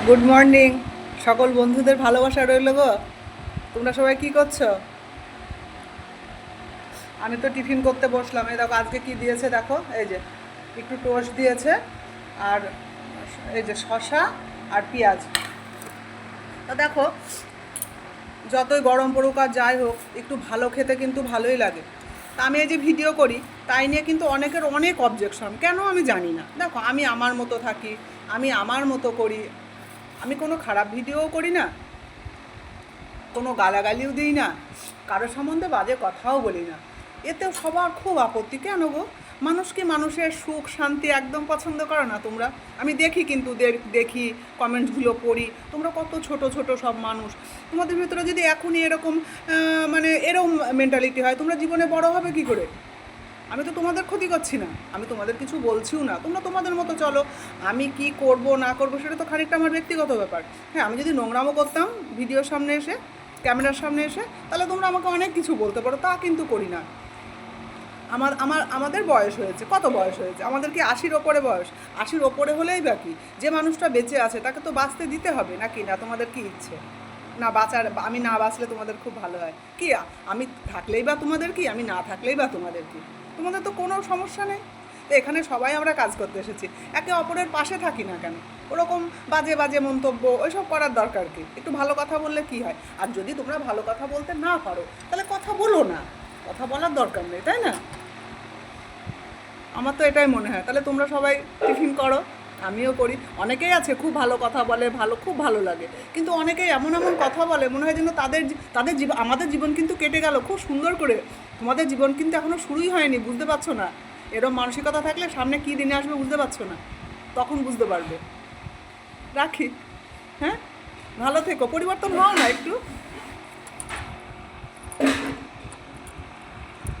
Good morning. সকল বন্ধুদের ভালোবাসা রইল গো। তোমরা সবাই কি করছো? আমি তো টিফিন করতে বসলাম। এই দেখো আজকে কি দিয়েছে, দেখো এই যে একটু টোস্ট দিয়েছে, আর এই যে শসা আর পেঁয়াজ। তা দেখো, যতই গরম পড়ুক আর যাই হোক, একটু ভালো খেতে কিন্তু ভালোই লাগে। তা আমি এই যে ভিডিও করি, তাই নিয়ে কিন্তু অনেকের অনেক অবজেকশন, কেন আমি জানি না। দেখো, আমি আমার মতো থাকি, আমি আমার মতো করি, আমি কোনো খারাপ ভিডিওও করি না, কোনো গালাগালিও দিই না, কারোর সম্বন্ধে বাজে কথাও বলি না। এতেও সবার খুব আপত্তি, কেন গো? মানুষ কি মানুষের সুখ শান্তি একদম পছন্দ করো না তোমরা? আমি দেখি, কিন্তু দেখি, কমেন্টসগুলো পড়ি, তোমরা কত ছোট ছোট সব মানুষ। তোমাদের ভিতরে যদি এখনই এরকম মানে এরকম মেন্টালিটি হয়, তোমরা জীবনে বড় হবে কি করে? আমি তো তোমাদের ক্ষতি করছি না, আমি তোমাদের কিছু বলছিও না, তোমরা তোমাদের মতো চলো। আমি কি করব না করব সেটা তো খানিকটা আমার ব্যক্তিগত ব্যাপার। হ্যাঁ, আমি যদি নোংরামো করতাম ভিডিওর সামনে এসে, ক্যামেরার সামনে এসে, তাহলে তোমরা আমাকে অনেক কিছু বলতে পারো, তা কিন্তু করি না। আমাদের বয়স হয়েছে, কত বয়স হয়েছে আমাদের? কি 80-র ওপরে বয়স? 80-র ওপরে হলেই বাকি, যে মানুষটা বেঁচে আছে তাকে তো বাঁচতে দিতে হবে নাকি? না তোমাদের কি ইচ্ছে না বাঁচার? আমি না বাঁচলে তোমাদের খুব ভালো হয় কি? আমি থাকলেই বা তোমাদের কি, আমি না থাকলেই বা তোমাদের কি? তোমাদের তো কোনো সমস্যা নেই। তো এখানে সবাই আমরা কাজ করতে এসেছি, একে অপরের পাশে থাকি না কেন? ওরকম বাজে বাজে মন্তব্য ওইসব করার দরকার কি? একটু ভালো কথা বললে কি হয়? আর যদি তোমরা ভালো কথা বলতে না পারো, তাহলে কথা বলো না, কথা বলার দরকার নেই, তাই না? আমার তো এটাই মনে হয়। তাহলে তোমরা সবাই টিফিন করো, আমিও করি। অনেকেই আছে খুব ভালো কথা বলে, খুব ভালো লাগে, কিন্তু অনেকেই এমন এমন কথা বলে মনে হয় যেন তাদের জীবন, আমাদের জীবন কিন্তু কেটে গেল খুব সুন্দর করে, তোমাদের জীবন কিন্তু এখনও শুরুই হয়নি, বুঝতে পারছো না? এরকম মানসিকতা থাকলে সামনে কী দিনে আসবে বুঝতে পারছো না, তখন বুঝতে পারবে। রাখি। হ্যাঁ, ভালো থেকো, পরিবর্তন হও না একটু।